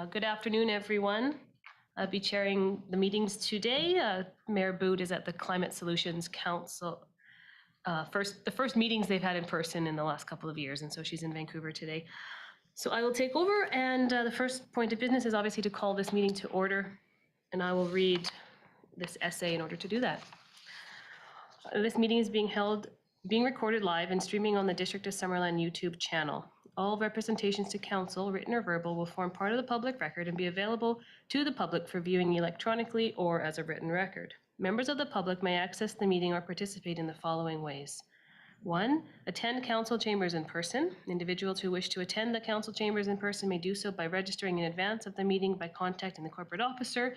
Good afternoon, everyone. I'll be chairing the meetings today. Mayor Boot is at the Climate Solutions Council. The first meetings they've had in person in the last couple of years, and so she's in Vancouver today. So I will take over, and the first point of business is obviously to call this meeting to order, and I will read this essay in order to do that. This meeting is being recorded live and streaming on the District of Summerland YouTube channel. All representations to council, written or verbal, will form part of the public record and be available to the public for viewing electronically or as a written record. Members of the public may access the meeting or participate in the following ways. 1. Attend council chambers in person. Individuals who wish to attend the council chambers in person may do so by registering in advance of the meeting by contacting the corporate officer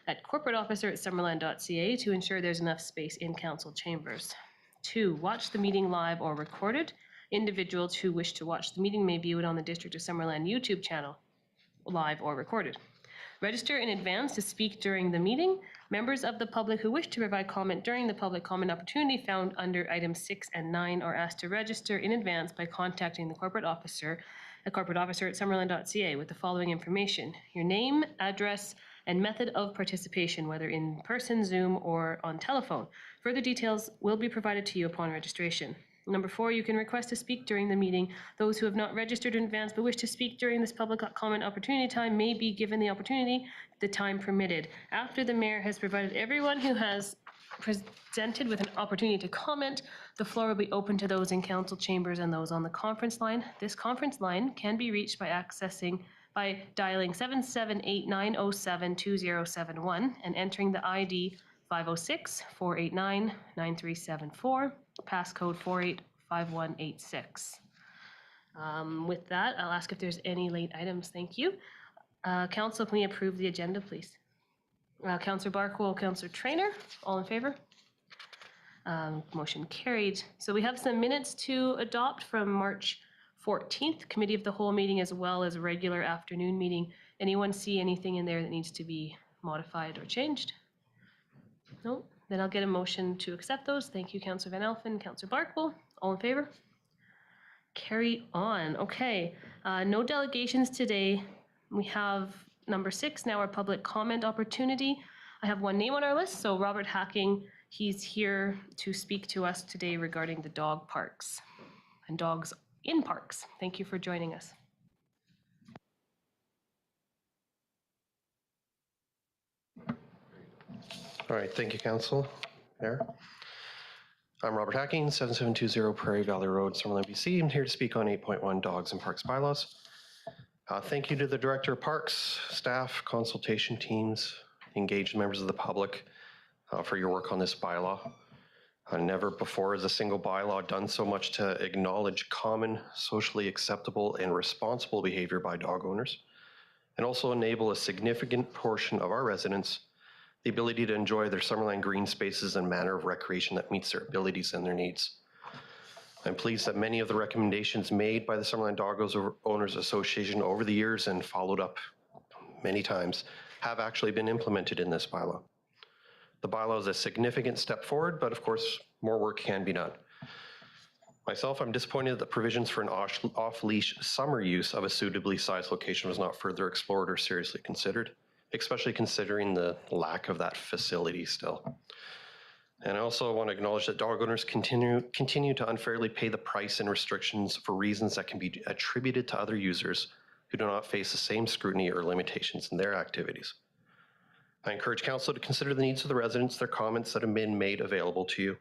at corporateofficer@summerland.ca to ensure there's enough space in council chambers. 2. Watch the meeting live or recorded. Individuals who wish to watch the meeting may view it on the District of Summerland YouTube channel, live or recorded. Register in advance to speak during the meeting. Members of the public who wish to provide comment during the public comment opportunity found under items 6 and 9 are asked to register in advance by contacting the corporate officer at corporateofficer@summerland.ca with the following information: your name, address, and method of participation, whether in person, Zoom, or on telephone. Further details will be provided to you upon registration. Number 4, you can request to speak during the meeting. Those who have not registered in advance but wish to speak during this public comment opportunity time may be given the opportunity, the time permitted. After the mayor has provided everyone who has presented with an opportunity to comment, the floor will be open to those in council chambers and those on the conference line. This conference line can be reached by dialing 778-907-2071 and entering the ID 506-489-9374, passcode 485186. With that, I'll ask if there's any late items. Thank you. Council, can we approve the agenda, please? Councillor Barkwell, Councillor Traynor, all in favor? Motion carried. So we have some minutes to adopt from March 14th, Committee of the Whole meeting, as well as a regular afternoon meeting. Anyone see anything in there that needs to be modified or changed? No? Then I'll get a motion to accept those. Thank you, Councillor Van Elfen, Councillor Barkwell. All in favor? Carry on. Okay. No delegations today. We have number 6 now, our public comment opportunity. I have one name on our list, so Robert Hacking. He's here to speak to us today regarding the dog parks and dogs in parks. Thank you for joining us. All right, thank you, Council. Mayor. I'm Robert Hacking, 7720 Prairie Valley Road, Summerland, BC. I'm here to speak on 8.1 Dogs and Parks bylaws. Thank you to the Director of Parks, staff, consultation teams, engaged members of the public for your work on this bylaw. Never before has a single bylaw done so much to acknowledge common, socially acceptable, and responsible behavior by dog owners, and also enable a significant portion of our residents the ability to enjoy their Summerland green spaces and manner of recreation that meets their abilities and their needs. I'm pleased that many of the recommendations made by the Summerland Dog Owners Association over the years and followed up many times have actually been implemented in this bylaw. The bylaw is a significant step forward, but of course, more work can be done. Myself, I'm disappointed that the provisions for an off-leash summer use of a suitably sized location was not further explored or seriously considered, especially considering the lack of that facility still. And I also want to acknowledge that dog owners continue to unfairly pay the price and restrictions for reasons that can be attributed to other users who do not face the same scrutiny or limitations in their activities. I encourage Council to consider the needs of the residents, their comments that have been made available to you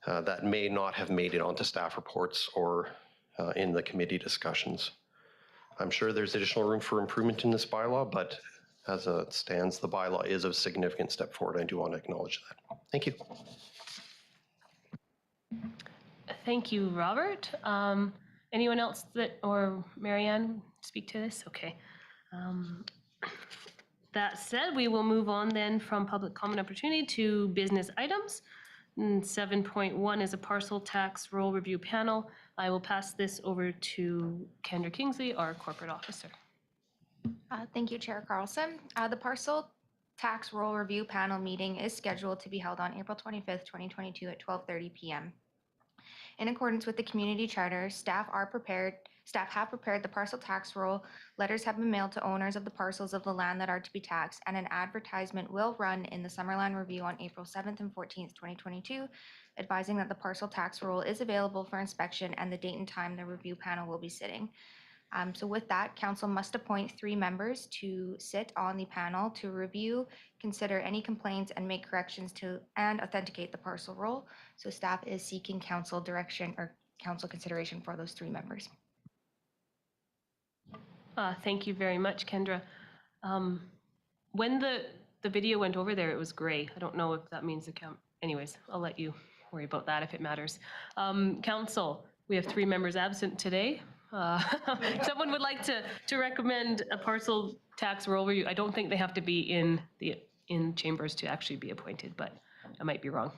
that may not have made it onto staff reports or in the committee discussions. I'm sure there's additional room for improvement in this bylaw, but as it stands, the bylaw is a significant step forward. I do want to acknowledge that. Thank you. Thank you, Robert. Anyone else or Marianne speak to this? Okay. That said, we will move on then from public comment opportunity to business items. 7.1 is a parcel tax roll review panel. I will pass this over to Kendra Kingsley, our corporate officer. Thank you, Chair Carlson. The parcel tax roll review panel meeting is scheduled to be held on April 25th, 2022 at 12:30 p.m. In accordance with the community charter, staff have prepared the parcel tax roll. Letters have been mailed to owners of the parcels of the land that are to be taxed, and an advertisement will run in the Summerland Review on April 7th and 14th, 2022, advising that the parcel tax roll is available for inspection and the date and time the review panel will be sitting. So with that, council must appoint 3 members to sit on the panel to review, consider any complaints, and make corrections to and authenticate the parcel roll. So staff is seeking council direction or council consideration for those 3 members. Thank you very much, Kendra. When the video went over there, it was gray. I don't know if that means the count. Anyways, I'll let you worry about that if it matters. Council, we have 3 members absent today. Someone would like to recommend a parcel tax roll review. I don't think they have to be in chambers to actually be appointed, but I might be wrong.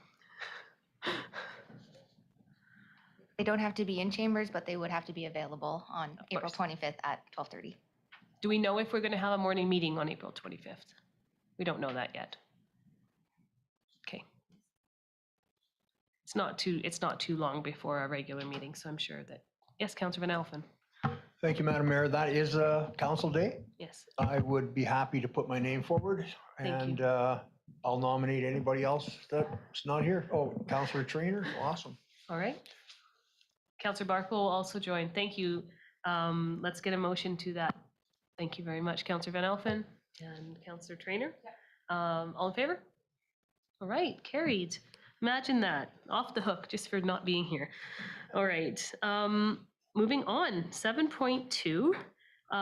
They don't have to be in chambers, but they would have to be available on April course. 25th at 12:30. Do we know if we're going to have a morning meeting on April 25th? We don't know that yet. Okay. It's not too long before our regular meeting, so I'm sure that, yes, Councillor Van Alphen. Thank you, Madam Mayor. That is a council day. Yes. I would be happy to put my name forward, Thank you. and I'll nominate anybody else that's not here. Oh, Councillor Trainer, awesome. All right. Councillor Barco will also join. Thank you. Let's get a motion to that. Thank you very much, Councillor Van Alphen and Councillor Trainer. All in favor? All right, carried. Imagine that, off the hook just for not being here. All right, moving on, 7.2.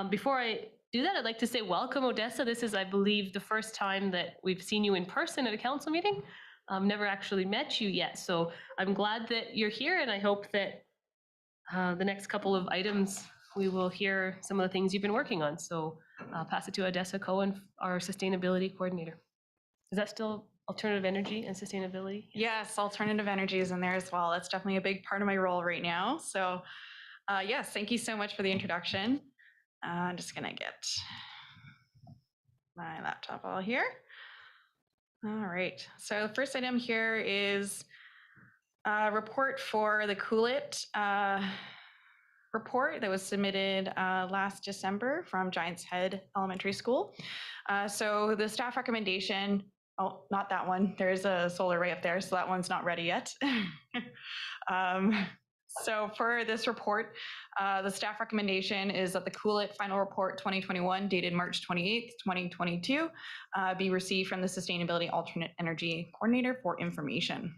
Before I do that, I'd like to say welcome, Odessa. This is, I believe, the first time that we've seen you in person at a council meeting. I've never actually met you yet, so I'm glad that you're here, and I hope that the next couple of items we will hear some of the things you've been working on. So I'll pass it to Odessa Cohen, our sustainability coordinator. Is that still alternative energy and sustainability? Yes, alternative energy is in there as well. That's definitely a big part of my role right now. So yes, thank you so much for the introduction. I'm just gonna get my laptop all here. All right, so the first item here is a report for the Cool It report that was submitted last December from Giants Head Elementary School. So the staff recommendation, oh, not that one. There's a solar array up there, so that one's not ready yet. So for this report, the staff recommendation is that the Cool It Final Report 2021, dated March 28th, 2022, be received from the Sustainability Alternate Energy Coordinator for information.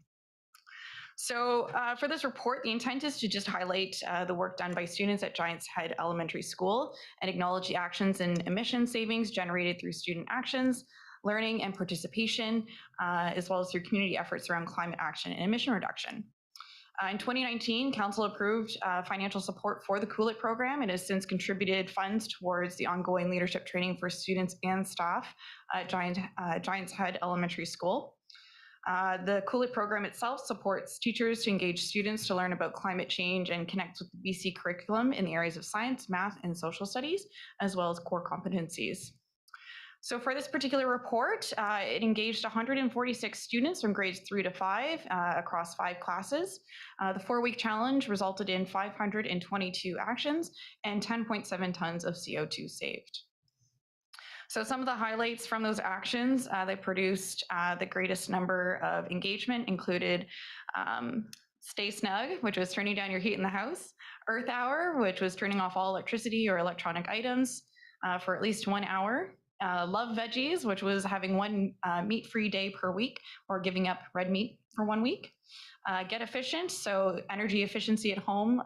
So for this report, the intent is to just highlight the work done by students at Giants Head Elementary School and acknowledge the actions and emission savings generated through student actions, learning and participation, as well as through community efforts around climate action and emission reduction. In 2019, Council approved financial support for the Cool It program and has since contributed funds towards the ongoing leadership training for students and staff at Giants Head Elementary School. The Cool It program itself supports teachers to engage students to learn about climate change and connect with the BC curriculum in the areas of science, math, and social studies, as well as core competencies. So for this particular report, it engaged 146 students from grades 3 to 5 across 5 classes. The 4-week challenge resulted in 522 actions and 10.7 tons of CO2 saved. So some of the highlights from those actions that produced the greatest number of engagement included Stay Snug, which was turning down your heat in the house, Earth Hour, which was turning off all electricity or electronic items for at least 1 hour, Love Veggies, which was having 1 meat-free day per week or giving up red meat for 1 week, Get Efficient, so energy efficiency at home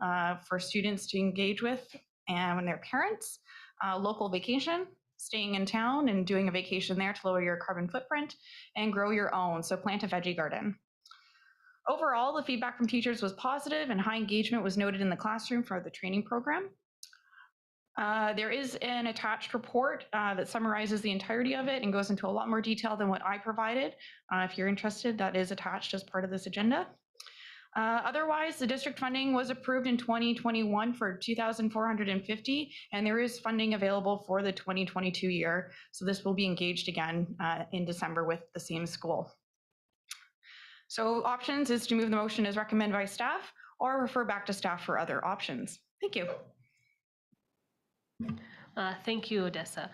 for students to engage with and when their parents, Local Vacation, staying in town and doing a vacation there to lower your carbon footprint, and Grow Your Own, so plant a veggie garden. Overall, the feedback from teachers was positive and high engagement was noted in the classroom for the training program. There is an attached report that summarizes the entirety of it and goes into a lot more detail than what I provided. If you're interested, that is attached as part of this agenda. Otherwise, the district funding was approved in 2021 for 2,450, and there is funding available for the 2022 year. So this will be engaged again in December with the same school. So options is to move the motion as recommended by staff or refer back to staff for other options. Thank you. Thank you, Odessa.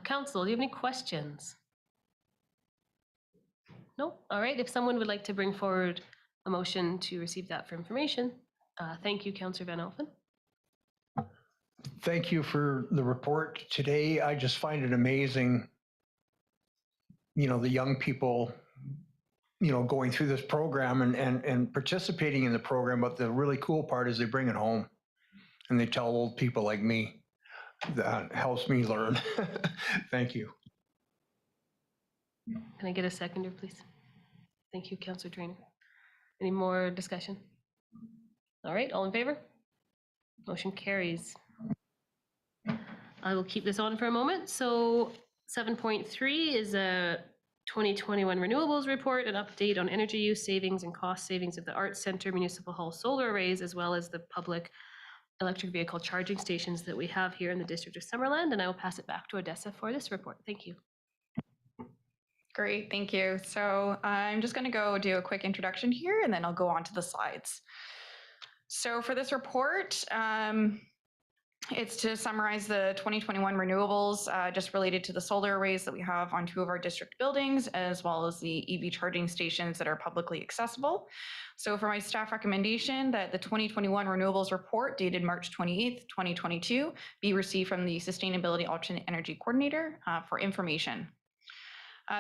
Council, do you have any questions? No? All right. If someone would like to bring forward a motion to receive that for information, thank you, Councillor Van Alphen. Thank you for the report today. I just find it amazing, the young people, going through this program and participating in the program. But the really cool part is they bring it home and they tell old people like me. That helps me learn. Thank you. Can I get a seconder, please? Thank you, Councillor Trainer. Any more discussion? All right, all in favor? Motion carries. I will keep this on for a moment. So 7.3 is a 2021 Renewables Report, an update on energy use savings and cost savings of the Arts Centre Municipal Hall solar arrays, as well as the public electric vehicle charging stations that we have here in the district of Summerland. And I will pass it back to Odessa for this report. Thank you. Great, thank you. So I'm just going to go do a quick introduction here, and then I'll go on to the slides. So for this report, it's to summarize the 2021 renewables just related to the solar arrays that we have on 2 of our district buildings, as well as the EV charging stations that are publicly accessible. So for my staff recommendation that the 2021 renewables report dated March 28th, 2022 be received from the Sustainability Alternate Energy Coordinator for information.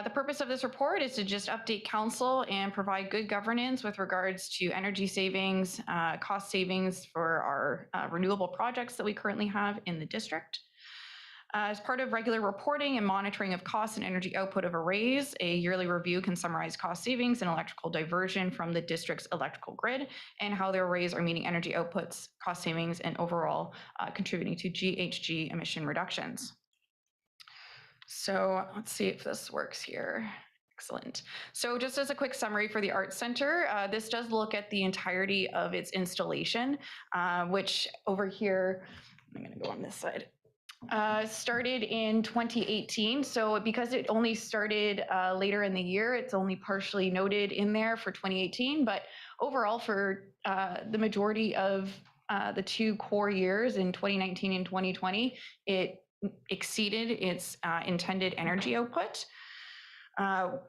The purpose of this report is to just update council and provide good governance with regards to energy savings, cost savings for our renewable projects that we currently have in the district. As part of regular reporting and monitoring of costs and energy output of arrays, a yearly review can summarize cost savings and electrical diversion from the district's electrical grid and how their arrays are meeting energy outputs, cost savings, and overall contributing to GHG emission reductions. So let's see if this works here. Excellent. So just as a quick summary for the Arts Center, this does look at the entirety of its installation, which over here, I'm going to go on this side, started in 2018. So because it only started later in the year, it's only partially noted in there for 2018. But overall, for the majority of the 2 core years in 2019 and 2020, it exceeded its intended energy output,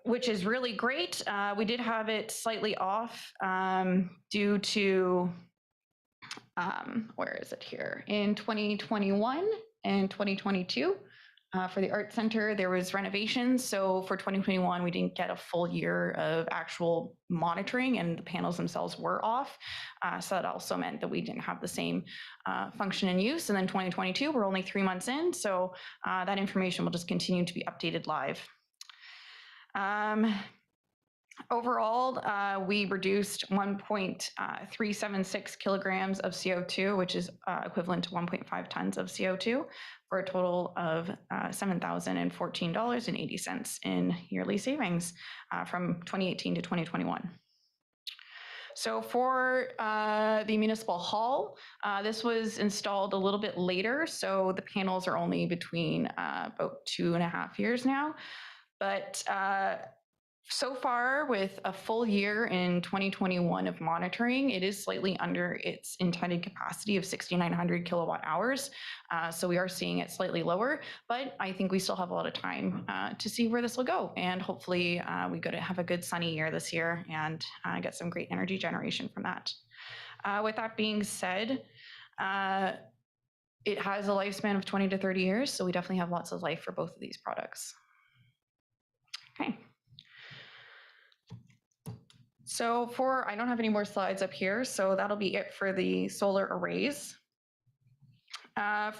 which is really great. We did have it slightly off due to, where is it here? In 2021 and 2022, for the Art Center, there was renovations. So for 2021, we didn't get a full year of actual monitoring and the panels themselves were off. So that also meant that we didn't have the same function and use. And then 2022, we're only 3 months in. So that information will just continue to be updated live. Overall, we reduced 1.376 kilograms of CO2, which is equivalent to 1.5 tons of CO2, for a total of $7,014.80 in yearly savings from 2018 to 2021. So for the municipal hall, this was installed a little bit later, so the panels are only between about 2.5 years now. But so far, with a full year in 2021 of monitoring, it is slightly under its intended capacity of 6,900 kilowatt hours. So we are seeing it slightly lower, but I think we still have a lot of time to see where this will go. And hopefully we go to have a good sunny year this year and get some great energy generation from that. With that being said, it has a lifespan of 20 to 30 years, so we definitely have lots of life for both of these products. Okay. So I don't have any more slides up here, so that'll be it for the solar arrays.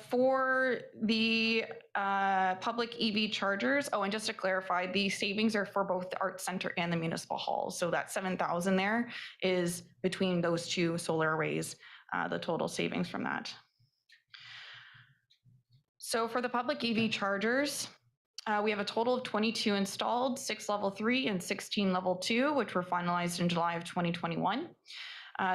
For the public EV chargers, and just to clarify, the savings are for both the Arts Center and the Municipal Hall. So that 7,000 there is between those 2 solar arrays, the total savings from that. So for the public EV chargers, we have a total of 22 installed, 6 level 3 and 16 level 2, which were finalized in July of 2021.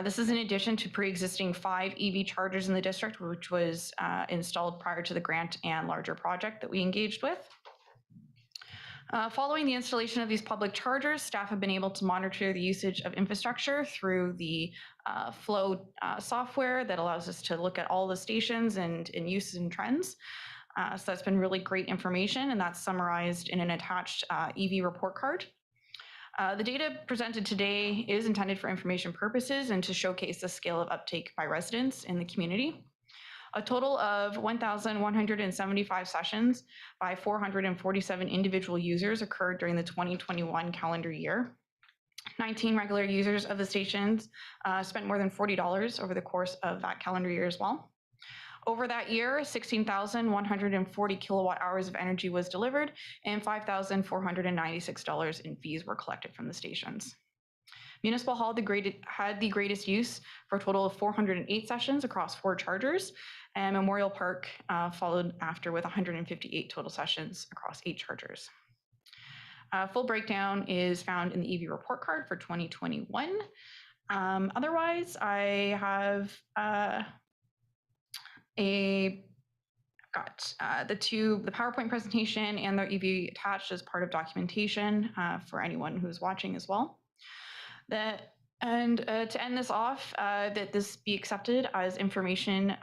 This is in addition to pre-existing 5 EV chargers in the district, which was installed prior to the grant and larger project that we engaged with. Following the installation of these public chargers, staff have been able to monitor the usage of infrastructure through the Flow software that allows us to look at all the stations and uses and trends. So that's been really great information, and that's summarized in an attached EV report card. The data presented today is intended for information purposes and to showcase the scale of uptake by residents in the community. A total of 1,175 sessions by 447 individual users occurred during the 2021 calendar year. 19 regular users of the stations spent more than $40 over the course of that calendar year as well. Over that year, 16,140 kilowatt hours of energy was delivered and $5,496 in fees were collected from the stations. Municipal Hall had the greatest use for a total of 408 sessions across 4 chargers, and Memorial Park followed after with 158 total sessions across 8 chargers. Full breakdown is found in the EV report card for 2021. Otherwise, I have the PowerPoint presentation and the EV attached as part of documentation for anyone who's watching as well. To end this off, that this be accepted as information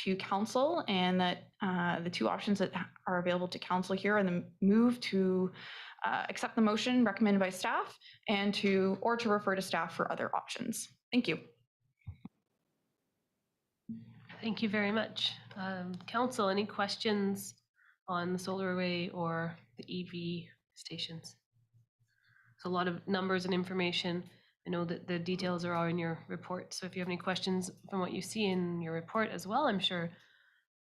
to council, and that the 2 options that are available to council here are the move to accept the motion recommended by staff and to refer to staff for other options. Thank you. Thank you very much. Council, any questions on the solar array or the EV stations? It's a lot of numbers and information. I know that the details are all in your report, so if you have any questions from what you see in your report as well, I'm sure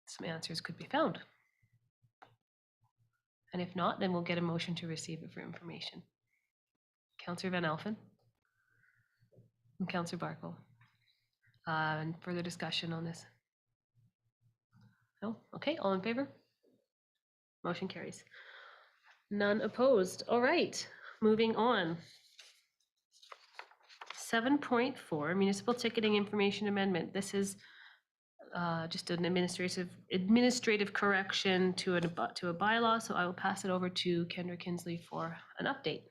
some answers could be found. And if not, then we'll get a motion to receive it for information. Councillor Van Alphen and Councillor Barkle. And further discussion on this? No? Okay, all in favor? Motion carries. None opposed. All right, moving on. 7.4, Municipal Ticketing Information Amendment. This is just an administrative correction to a bylaw, so I will pass it over to Kendra Kinsley for an update.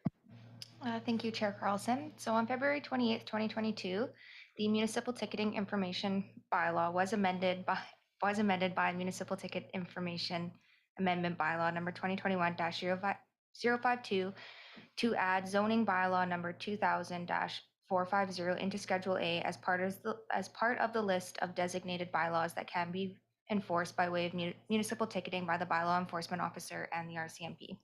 Thank you, Chair Carlson. So on February 28th, 2022, the Municipal Ticketing Information Bylaw was amended by Municipal Ticket Information Amendment Bylaw number 2021-052 to add zoning bylaw number 2000-450 into Schedule A as part of the list of designated bylaws that can be enforced by way of municipal ticketing by the bylaw enforcement officer and the RCMP.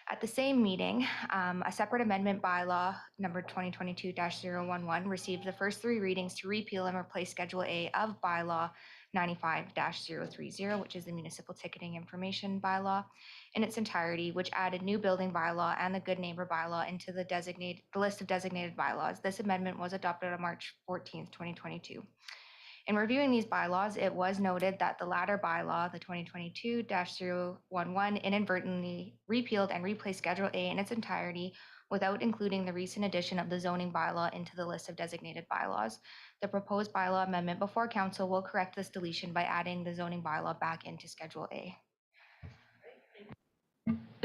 At the same meeting, a separate amendment bylaw number 2022-011 received the first 3 readings to repeal and replace Schedule A of bylaw 95-030, which is the Municipal Ticketing Information Bylaw in its entirety, which added new building bylaw and the Good Neighbor bylaw into the list of designated bylaws. This amendment was adopted on March 14th, 2022. In reviewing these bylaws, it was noted that the latter bylaw, the 2022-011, inadvertently repealed and replaced Schedule A in its entirety without including the recent addition of the zoning bylaw into the list of designated bylaws. The proposed bylaw amendment before council will correct this deletion by adding the zoning bylaw back into Schedule A.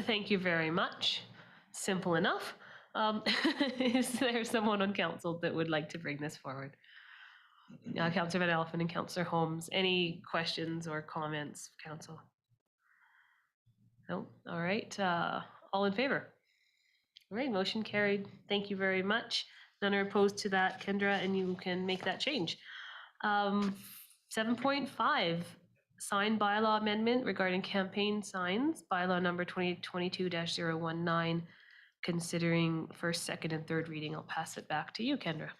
Thank you very much. Simple enough. Is there someone on council that would like to bring this forward? Councillor Van Alphen and Councillor Holmes, any questions or comments, council? No? All right. All in favor? All right, motion carried. Thank you very much. None are opposed to that, Kendra, and you can make that change. 7.5, sign bylaw amendment regarding campaign signs, bylaw number 2022-019, considering first, second, and third reading. I'll pass it back to you, Kendra.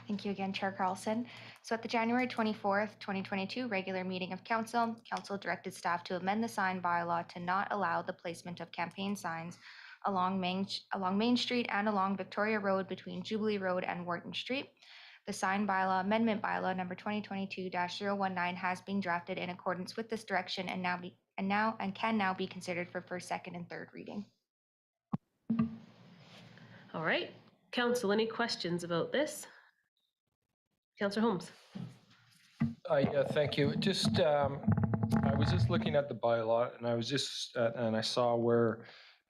Thank you again, Chair Carlson. So at the January 24th, 2022 regular meeting of council directed staff to amend the sign bylaw to not allow the placement of campaign signs along Main Street and along Victoria Road between Jubilee Road and Wharton Street. The sign bylaw amendment bylaw number 2022-019 has been drafted in accordance with this direction and can now be considered for first, second, and third reading. All right, council, any questions about this? Councillor Holmes. Yeah, thank you. Just I was just looking at the bylaw and I was just, and I saw where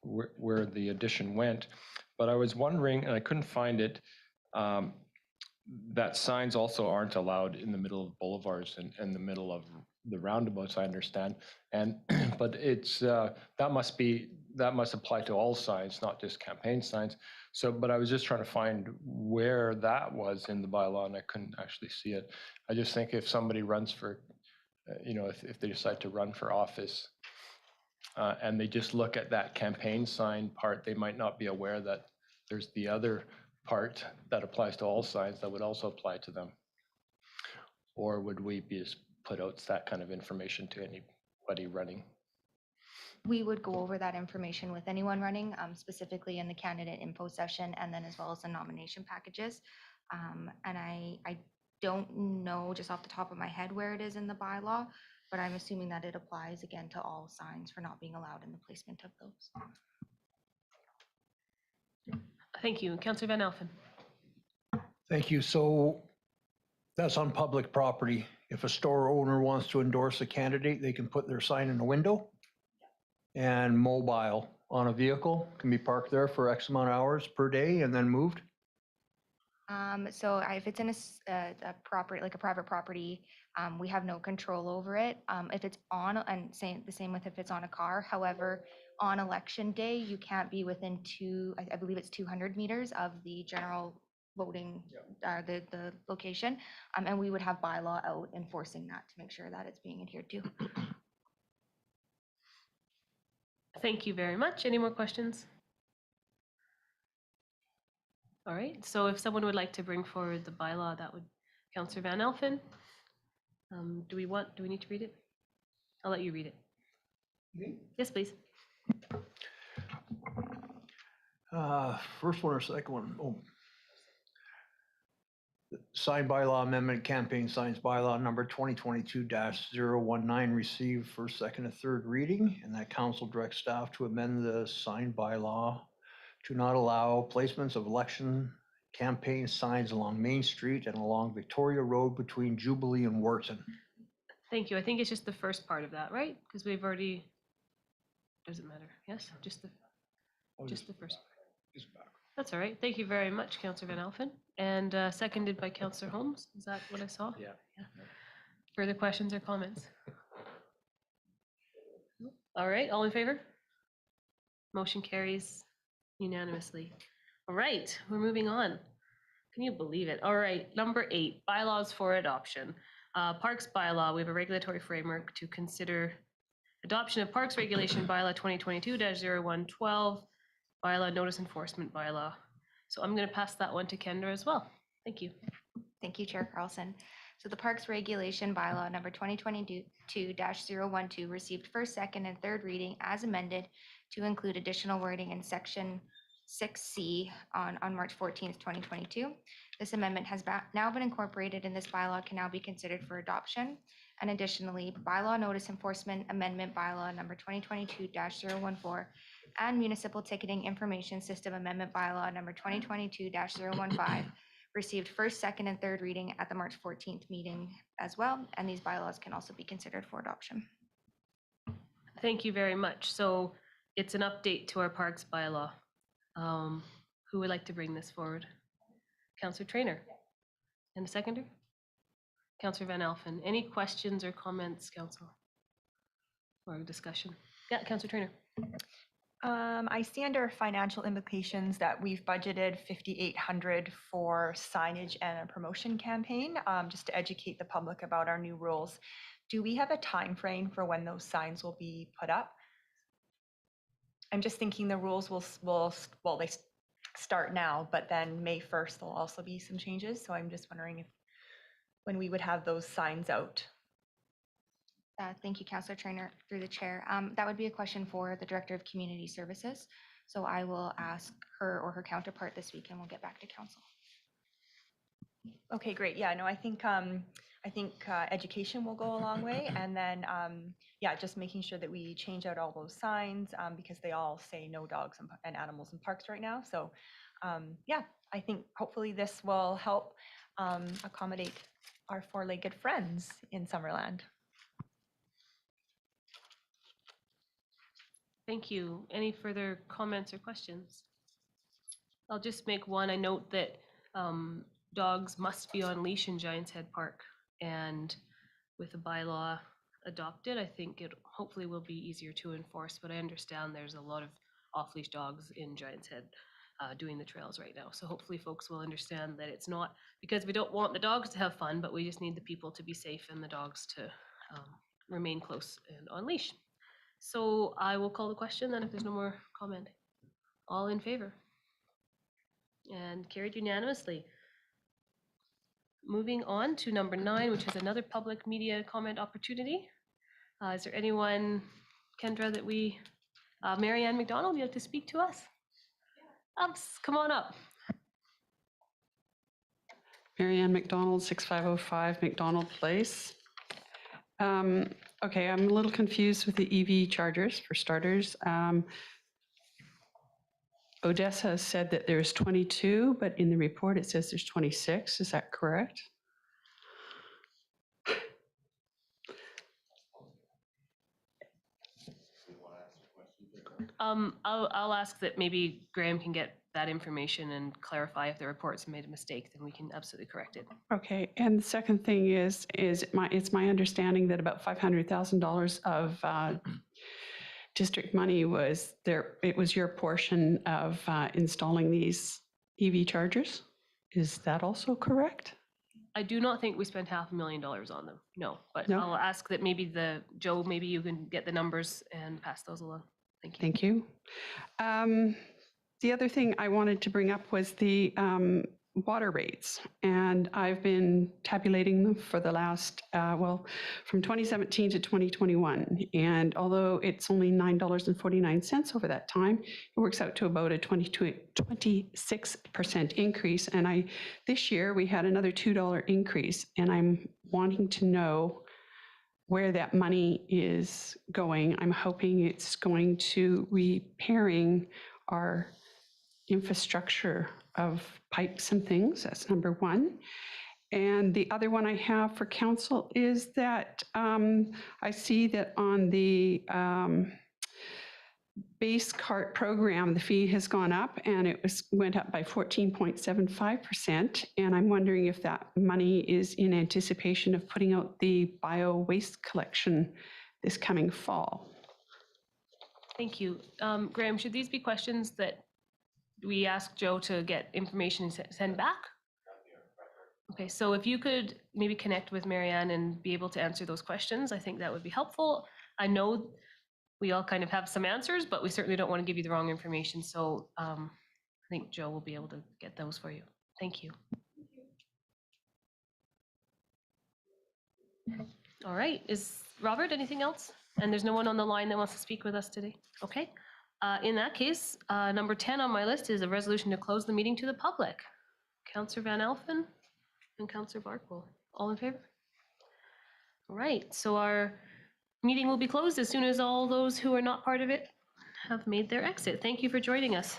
the addition went, but I was wondering, and I couldn't find it, that signs also aren't allowed in the middle of boulevards and the middle of the roundabouts, I understand. And, but it's, that must apply to all signs, not just campaign signs. So, but I was just trying to find where that was in the bylaw and I couldn't actually see it. I just think if somebody runs for, if they decide to run for office and they just look at that campaign sign part, they might not be aware that there's the other part that applies to all signs that would also apply to them. Or would we be just put out that kind of information to anybody running? We would go over that information with anyone running, specifically in the candidate info session, and then as well as the nomination packages. And I don't know just off the top of my head where it is in the bylaw, but I'm assuming that it applies again to all signs for not being allowed in the placement of those. Thank you. Councillor Van Alphen. Thank you. So that's on public property. If a store owner wants to endorse a candidate, they can put their sign in the window. And mobile on a vehicle can be parked there for X amount of hours per day and then moved. So if it's in a property, like a private property, we have no control over it. If it's on, and the same with if it's on a car. However, on election day, you can't be within I believe it's 200 meters of the general voting, the location. And we would have bylaw out enforcing that to make sure that it's being adhered to. Thank you very much. Any more questions? All right, so if someone would like to bring forward the bylaw, that would Councillor Van Alphen. Do we need to read it? I'll let you read it. Yes, please. First one or second one? Oh. Sign bylaw amendment, campaign signs bylaw number 2022-019 received first, second, and third reading, and that council directs staff to amend the sign bylaw to not allow placements of election campaign signs along Main Street and along Victoria Road between Jubilee and Wharton. Thank you. I think it's just the first part of that, right? Because we've already, doesn't matter. Yes, just the first. That's all right. Thank you very much, Councillor Van Alphen. And seconded by Councillor Holmes. Is that what I saw? Yeah. Further questions or comments? All right, all in favor? Motion carries unanimously. All right, we're moving on. Can you believe it? All right, number 8, bylaws for adoption. Parks bylaw, we have a regulatory framework to consider adoption of Parks Regulation Bylaw 2022-0112, bylaw notice enforcement bylaw. So I'm going to pass that one to Kendra as well. Thank you. Thank you, Chair Carlson. So the Parks Regulation Bylaw number 2022-012 received first, second, and third reading as amended to include additional wording in section 6C on March 14th, 2022. This amendment has now been incorporated and this bylaw can now be considered for adoption. And additionally, bylaw notice enforcement amendment bylaw number 2022-014 and municipal ticketing information system amendment bylaw number 2022-015 received first, second, and third reading at the March 14th meeting as well. And these bylaws can also be considered for adoption. Thank you very much. So it's an update to our parks bylaw. Who would like to bring this forward? Councillor Traynor. And a seconder? Councillor Van Alphen. Any questions or comments, Council? Or discussion? Yeah, Councillor Traynor. I see under financial implications that we've budgeted $5,800 for signage and a promotion campaign, just to educate the public about our new rules. Do we have a time frame for when those signs will be put up? I'm just thinking the rules will they start now, but then May 1st there'll also be some changes. So I'm just wondering when we would have those signs out. Thank you, Councillor Traynor, through the chair. That would be a question for the Director of Community Services. So I will ask her or her counterpart this week and we'll get back to council. Okay, great. Yeah, no, I think education will go a long way. And then, yeah, just making sure that we change out all those signs because they all say no dogs and animals in parks right now. So yeah, I think hopefully this will help accommodate our four-legged friends in Summerland. Thank you. Any further comments or questions? I'll just make one. I note that dogs must be on leash in Giants Head Park. And with a bylaw adopted, I think it hopefully will be easier to enforce. But I understand there's a lot of off-leash dogs in Giants Head doing the trails right now. So hopefully folks will understand that it's not because we don't want the dogs to have fun, but we just need the people to be safe and the dogs to remain close and on leash. So I will call the question then if there's no more comment. All in favor? And carried unanimously. Moving on to number 9, which is another public media comment opportunity. Is there anyone, Kendra, that we, Mary Ann McDonald, would you like to speak to us? Come on up. Mary Ann McDonald, 6505 McDonald Place. Okay, I'm a little confused with the EV chargers, for starters. Odessa said that there's 22, but in the report it says there's 26. Is that correct? I'll ask that maybe Graham can get that information and clarify if the report's made a mistake, then we can absolutely correct it. Okay, and the second thing is it's my understanding that about $500,000 of district money was there. It was your portion of installing these EV chargers. Is that also correct? I do not think we spent $500,000 on them, no, but No? I'll ask that maybe Joe, maybe you can get the numbers and pass those along. Thank you. Thank you. The other thing I wanted to bring up was the water rates. And I've been tabulating them for the last, from 2017 to 2021. And although it's only $9.49 over that time, it works out to about a 26% increase. And this year we had another $2 increase. And I'm wanting to know where that money is going. I'm hoping it's going to repairing our infrastructure of pipes and things. That's number one. And the other one I have for council is that I see that on the base cart program, the fee has gone up and went up by 14.75%. And I'm wondering if that money is in anticipation of putting out the bio waste collection this coming fall. Thank you. Graham, should these be questions that we ask Joe to get information and send back? Okay, so if you could maybe connect with Marianne and be able to answer those questions, I think that would be helpful. I know we all kind of have some answers, but we certainly don't want to give you the wrong information. So I think Joe will be able to get those for you. Thank you. All right, is Robert, anything else? And there's no one on the line that wants to speak with us today? Okay, in that case, number 10 on my list is a resolution to close the meeting to the public. Councillor Van Alphen and Councillor Barkwell, all in favor? All right, so our meeting will be closed as soon as all those who are not part of it have made their exit. Thank you for joining us.